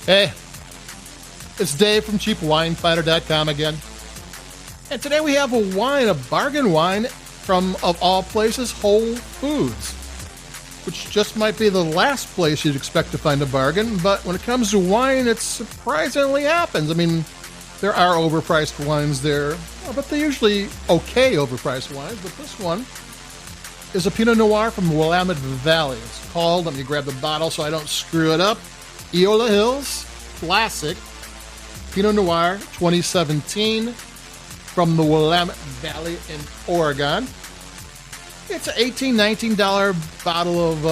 Hey, it's Dave from CheapWineFinder.com again. And today we have a bargain wine from, of all places, Whole Foods, which just might be the last place you'd expect to find a bargain. But when it comes to wine, it surprisingly happens. I mean, there are overpriced wines there, but they're usually okay overpriced wines. But this one is a Pinot Noir from Willamette Valley. It's called, let me grab the bottle so I don't screw it up, Eola Hills Classic Pinot Noir 2017 from the Willamette Valley in Oregon. It's an $18, $19 bottle of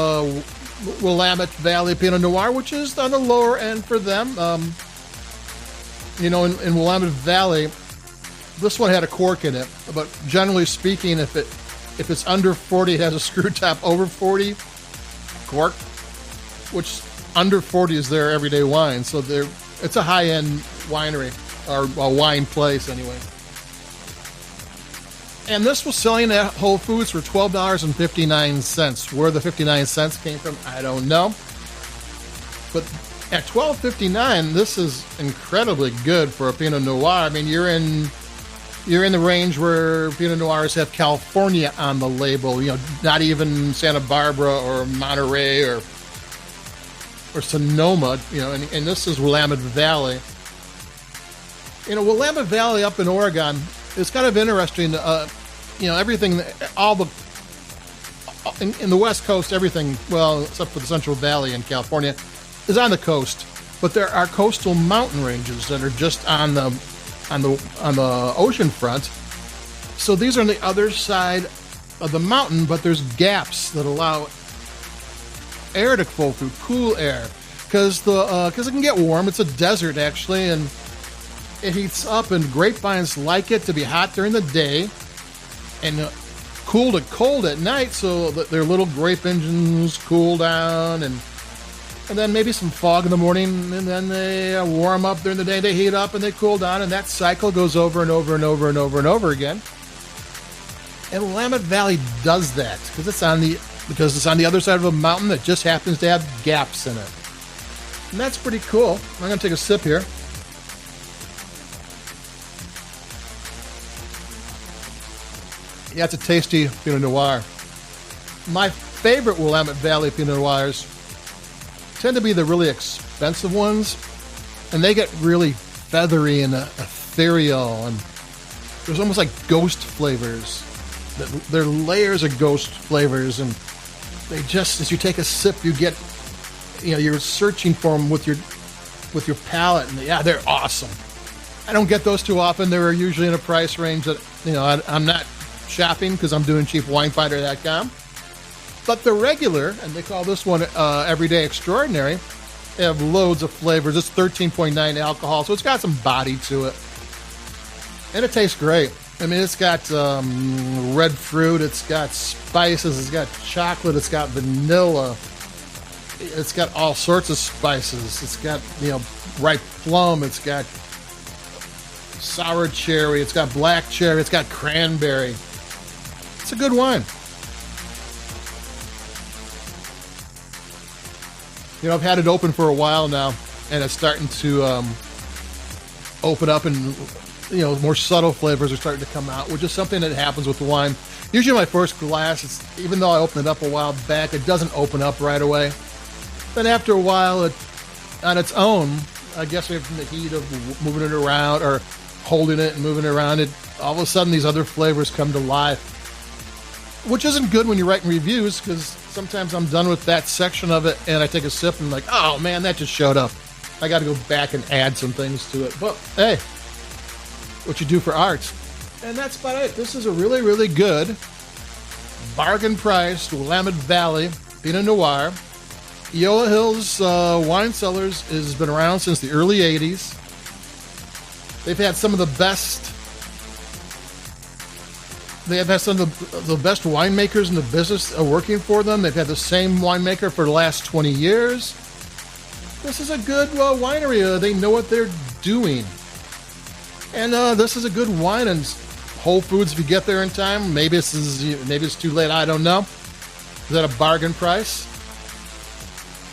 Willamette Valley Pinot Noir, which is on the lower end for them. In Willamette Valley, this one had a cork in it, but generally speaking, if it's under 40, it has a screw top. Over 40, cork, which under 40 is their everyday wine. So it's a high-end winery, or a wine place anyway. And this was selling at Whole Foods for $12.59. Where the 59 cents came from, I don't know. But at $12.59, this is incredibly good for a Pinot Noir. I mean, you're in the range where Pinot Noirs have California on the label. Not even Santa Barbara or Monterey or Sonoma. And this is Willamette Valley. Willamette Valley up in Oregon is kind of interesting. Everything, in the West Coast, everything, well, except for the Central Valley in California, is on the coast. But there are coastal mountain ranges that are just on the ocean front. So these are on the other side of the mountain, but there's gaps that allow air to flow through, cool air, because it can get warm. It's a desert actually, and it heats up, and grapevines like it to be hot during the day and cool to cold at night, so that their little grape engines cool down, and then maybe some fog in the morning, and then they warm up during the day, they heat up and they cool down, and that cycle goes over and over and over and over and over again. And Willamette Valley does that because it's on the other side of a mountain that just happens to have gaps in it. And that's pretty cool. I'm going to take a sip here. Yeah, it's a tasty Pinot Noir. My favorite Willamette Valley Pinot Noirs tend to be the really expensive ones, and they get really feathery and ethereal, and there's almost like ghost flavors. They're layers of ghost flavors, and they just, as you take a sip, you get, you're searching for them with your palate, and they're awesome. I don't get those too often. They're usually in a price range that, I'm not shopping because I'm doing CheapWineFinder.com. But the regular, and they call this one Everyday Extraordinary, they have loads of flavors. It's 13.9 alcohol, so it's got some body to it. And it tastes great. I mean, it's got red fruit, it's got spices, it's got chocolate, it's got vanilla, it's got all sorts of spices. It's got, ripe plum, it's got sour cherry, it's got black cherry, it's got cranberry. It's a good wine. I've had it open for a while now, and it's starting to open up, and more subtle flavors are starting to come out, which is something that happens with the wine. Usually my first glass, even though I opened it up a while back, it doesn't open up right away. Then after a while, on its own, I guess from the heat of moving it around or holding it and moving it around, all of a sudden these other flavors come to life, which isn't good when you're writing reviews, because sometimes I'm done with that section of it and I take a sip and I'm like, oh man, that just showed up. I got to go back and add some things to it. But hey, what you do for art. And that's about it. This is a really, really good bargain priced Willamette Valley Pinot Noir. Eola Hills Wine Cellars has been around since the early 80s. They've had some of the best winemakers in the business working for them. They've had the same winemaker for the last 20 years. This is a good winery. They know what they're doing. And this is a good wine. And Whole Foods, if you get there in time, maybe it's too late. I don't know. Is that a bargain price?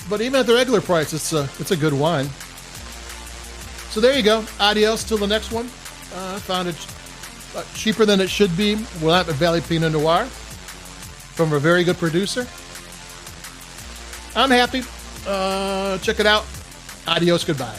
But even at the regular price, it's a good wine. So there you go. Adios till the next one. I found it cheaper than it should be. Willamette Valley Pinot Noir from a very good producer. I'm happy. Check it out. Adios. Goodbye.